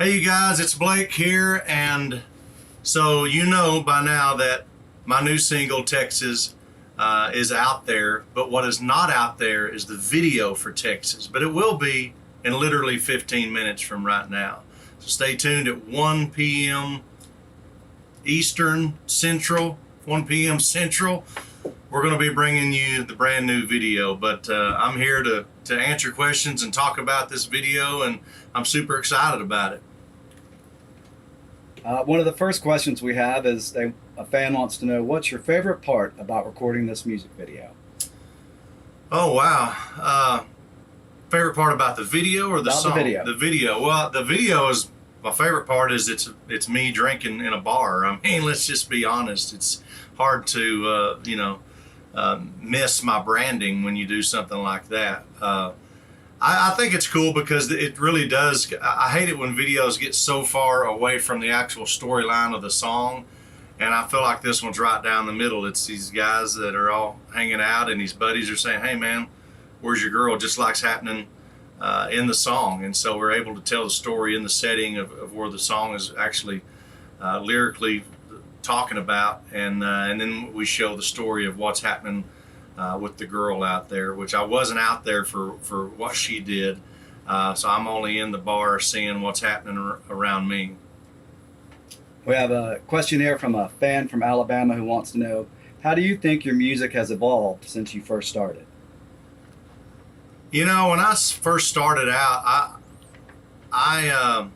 Hey you guys, it's Blake here, and so you know by now that my new single Texas is out there, but what is not out there is the video for Texas, but it will be in literally 15 minutes from right now. So stay tuned at 1 p.m. Eastern Central, 1 p.m. Central. We're going to be bringing you the brand new video, but I'm here to answer questions and talk about this video, and I'm super excited about it. One of the first questions we have is a fan wants to know, what's your favorite part about recording this music video? Oh, wow. Favorite part about the video or the song? The video. The video. Well, the video is, my favorite part is it's me drinking in a bar. I mean, let's just be honest. It's hard to, miss my branding when you do something like that. I think it's cool because it really does. I hate it when videos get so far away from the actual storyline of the song, and I feel like this one's right down the middle. It's these guys that are all hanging out, and these buddies are saying, "Hey man, where's your girl?" Just like's happening in the song, and so we're able to tell the story in the setting of where the song is actually lyrically talking about, and then we show the story of what's happening with the girl out there, which I wasn't out there for what she did, so I'm only in the bar seeing what's happening around me. We have a question here from a fan from Alabama who wants to know, how do you think your music has evolved since you first started? You know, when I first started out, I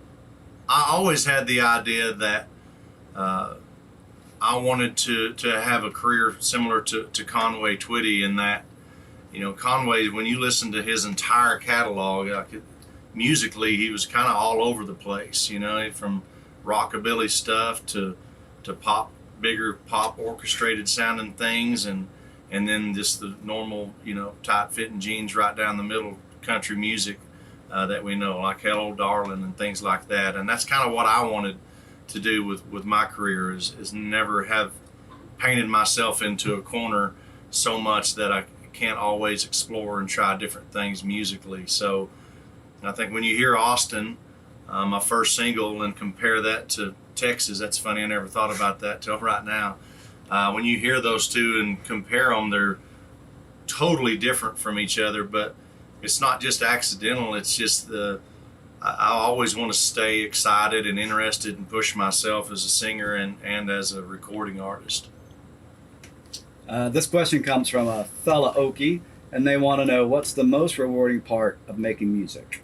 always had the idea that I wanted to have a career similar to Conway Twitty, in that, you know, Conway, when you listen to his entire catalog, musically, he was kind of all over the place, you know, from rockabilly stuff to pop, bigger pop orchestrated sounding things, and then just the normal, you know, tight fitting jeans right down the middle country music that we know, like Hello Darling and things like that. And that's kind of what I wanted to do with my career, is never have painted myself into a corner so much that I can't always explore and try different things musically. So I think when you hear Austin, my first single, and compare that to Texas, that's funny, I never thought about that till right now. When you hear those two and compare them, they're totally different from each other, but it's not just accidental, it's just I always want to stay excited and interested and push myself as a singer and as a recording artist. This question comes from a fella Okie, and they want to know, what's the most rewarding part of making music?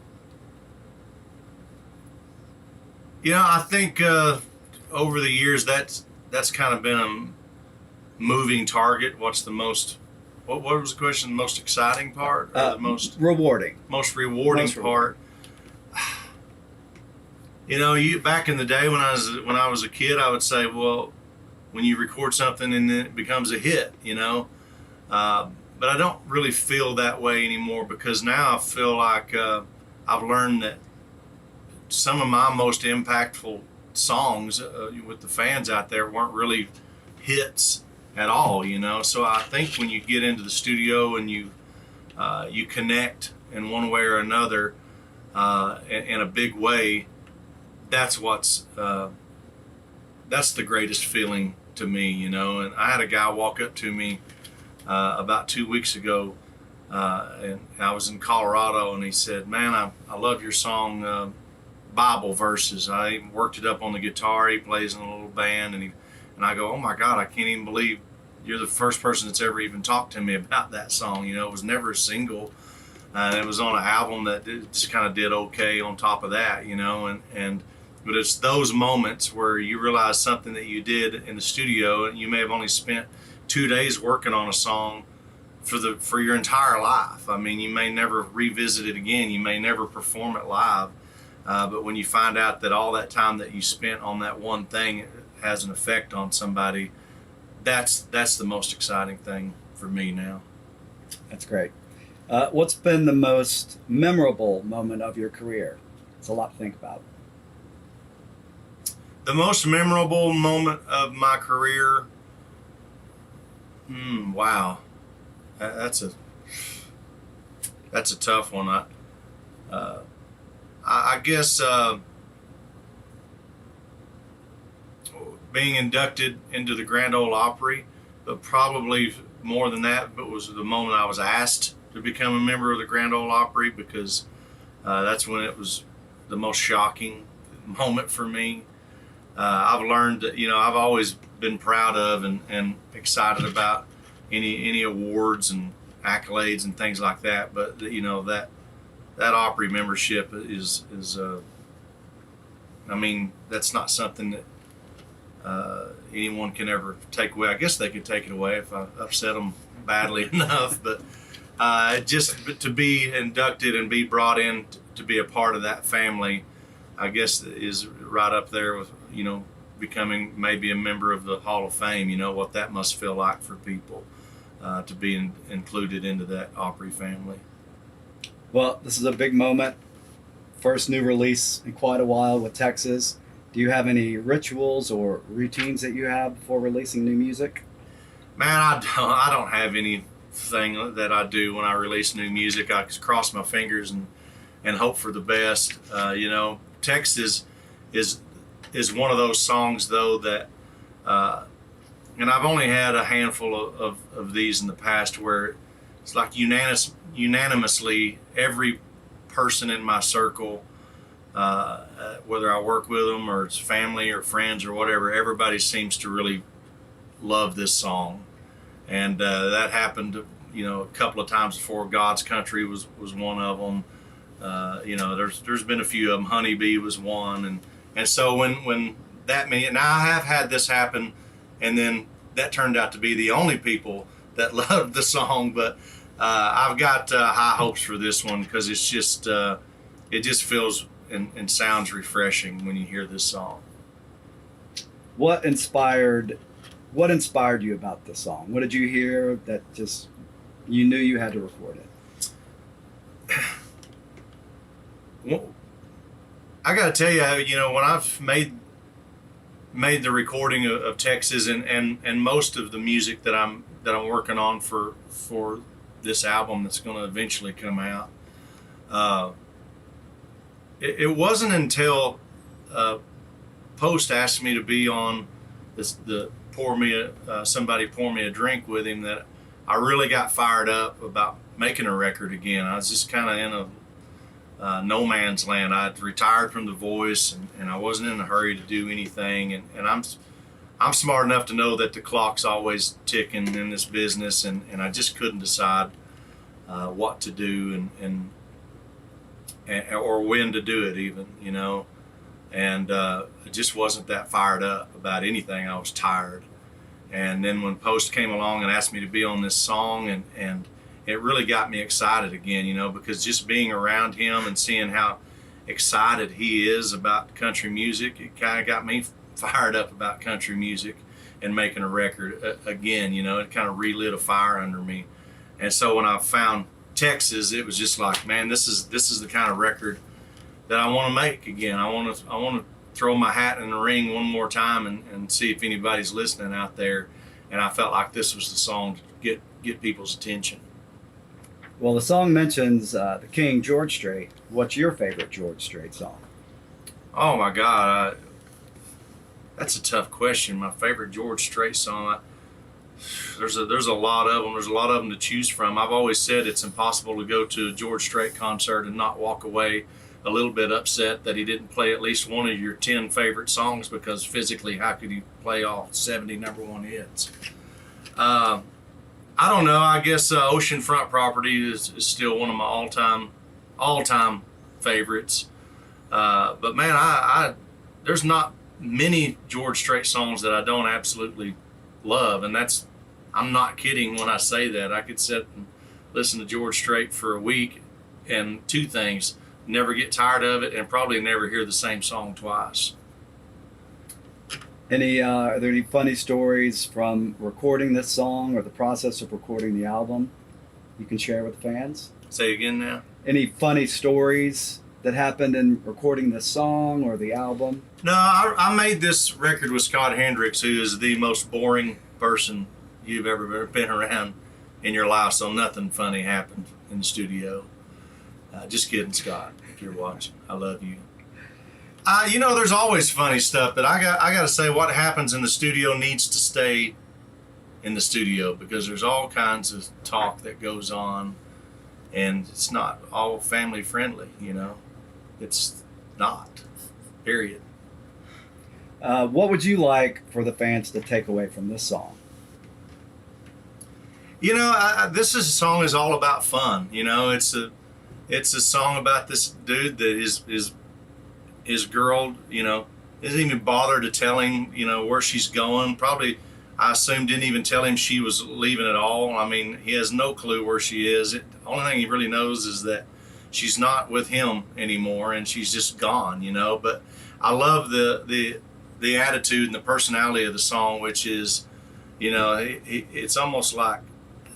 You know, I think over the years that's kind of been a moving target. What's the most, what was the question? The most exciting part, or the most rewarding? Most rewarding part. You know, back in the day when I was a kid, I would say, well, when you record something and then it becomes a hit, you know. But I don't really feel that way anymore, because now I feel like I've learned that some of my most impactful songs with the fans out there weren't really hits at all, you know. So I think when you get into the studio and you connect in one way or another in a big way, that's the greatest feeling to me, you know. And I had a guy walk up to me about 2 weeks ago, and I was in Colorado, and he said, "Man, I love your song Bible Verses. I worked it up on the guitar. He plays in a little band," and I go, "Oh my God, I can't even believe you're the first person that's ever even talked to me about that song." You know, it was never a single. It was on an album that just kind of did okay on top of that, you know, but it's those moments where you realize something that you did in the studio, and you may have only spent 2 days working on a song for your entire life. I mean, you may never revisit it again. You may never perform it live. But when you find out that all that time that you spent on that one thing has an effect on somebody, that's the most exciting thing for me now. That's great. What's been the most memorable moment of your career? It's a lot to think about. The most memorable moment of my career, wow, that's a tough one. I guess being inducted into the Grand Ole Opry, but probably more than that, but was the moment I was asked to become a member of the Grand Ole Opry, because that's when it was the most shocking moment for me. I've learned that, I've always been proud of and excited about any awards and accolades and things like that, but that Opry membership is that's not something that anyone can ever take away. I guess they could take it away if I upset them badly enough, but just to be inducted and be brought in to be a part of that family, I guess is right up there with, becoming maybe a member of the Hall of Fame. What that must feel like for people to be included into that Opry family. Well, this is a big moment. First new release in quite a while with Texas. Do you have any rituals or routines that you have before releasing new music? Man, I don't have anything that I do when I release new music. I just cross my fingers and hope for the best. Texas is one of those songs, though, that and I've only had a handful of these in the past, where it's like unanimously every person in my circle, whether I work with them or it's family or friends or whatever, everybody seems to really love this song. And that happened a couple of times before. God's Country was one of them. There's been a few of them. Honeybee was one, and so when that many, now I have had this happen, and then that turned out to be the only people that loved the song. But I've got high hopes for this one, because it's just it just feels and sounds refreshing when you hear this song. What inspired you about this song? What did you hear that just you knew you had to record it? Well, I got to tell you, when I've made the recording of Texas and most of the music that I'm working on for this album that's going to eventually come out, it wasn't until Post asked me to be on Somebody Pour Me a Drink with him that I really got fired up about making a record again. I was just kind of in a no man's land. I'd retired from The Voice, and I wasn't in a hurry to do anything. And I'm smart enough to know that the clock's always ticking in this business, and I just couldn't decide what to do and or when to do it even, And I just wasn't that fired up about anything. I was tired. And then when Post came along and asked me to be on this song, and it really got me excited again, because just being around him and seeing how excited he is about country music, it kind of got me fired up about country music and making a record again. It kind of relit a fire under me. And so when I found Texas, it was just like, man, this is the kind of record that I want to make again. I want to throw my hat in the ring one more time and see if anybody's listening out there. And I felt like this was the song to get people's attention. Well, the song mentions the King, George Strait. What's your favorite George Strait song? Oh my God, that's a tough question. My favorite George Strait song. There's a lot of them. There's a lot of them to choose from. I've always said it's impossible to go to a George Strait concert and not walk away a little bit upset that he didn't play at least one of your 10 favorite songs, because physically, how could he play all 70 number one hits? I don't know. I guess Oceanfront Property is still one of my all-time favorites. But man, I there's not many George Strait songs that I don't absolutely love, and I'm not kidding when I say that. I could sit and listen to George Strait for a week, and two things: never get tired of it, and probably never hear the same song twice. Are there any funny stories from recording this song or the process of recording the album you can share with the fans? Say again now? Any funny stories that happened in recording this song or the album? No, I made this record with Scott Hendricks, who is the most boring person you've ever been around in your life, so nothing funny happened in the studio. Just kidding, Scott, if you're watching. I love you. You know, there's always funny stuff, but I got to say, what happens in the studio needs to stay in the studio, because there's all kinds of talk that goes on, and it's not all family friendly. You know, it's not. Period. What would you like for the fans to take away from this song? You know, this song is all about fun. You know, it's a song about this dude that his girl, you know, doesn't even bother to tell him, you know, where she's going. Probably, I assume, didn't even tell him she was leaving at all. I mean, he has no clue where she is. The only thing he really knows is that she's not with him anymore, and she's just gone, you know. But I love the attitude and the personality of the song, which is, you know, it's almost like,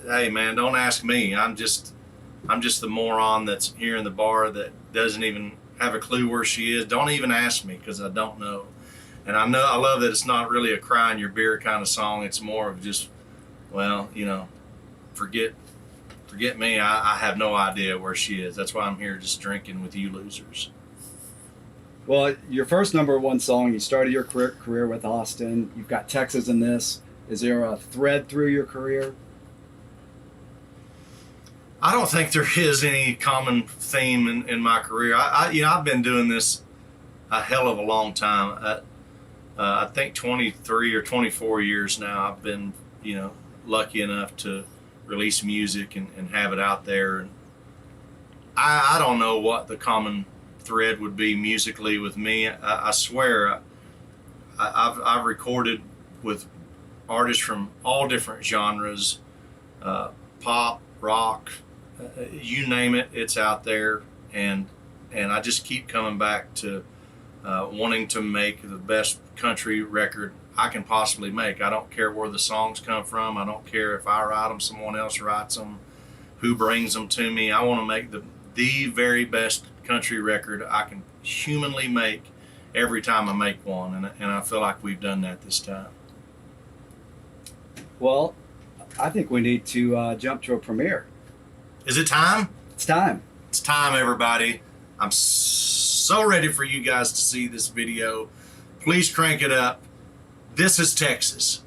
hey man, don't ask me. I'm just the moron that's here in the bar that doesn't even have a clue where she is. Don't even ask me, because I don't know. And I love that it's not really a cry in your beer kind of song. It's more of just, well, you know, forget me. I have no idea where she is. That's why I'm here just drinking with you losers. Well, your first #1 song, you started your career with Austin. You've got Texas in this. Is there a thread through your career? I don't think there is any common theme in my career. You know, I've been doing this a hell of a long time. I think 23 or 24 years now. I've been, you know, lucky enough to release music and have it out there. And I don't know what the common thread would be musically with me. I swear, I've recorded with artists from all different genres, pop, rock, you name it, it's out there. And I just keep coming back to wanting to make the best country record I can possibly make. I don't care where the songs come from. I don't care if I write them, someone else writes them, who brings them to me. I want to make the very best country record I can humanly make every time I make one, and I feel like we've done that this time. Well, I think we need to jump to a premiere. Is it time? It's time. It's time, everybody. I'm so ready for you guys to see this video. Please crank it up. This is Texas.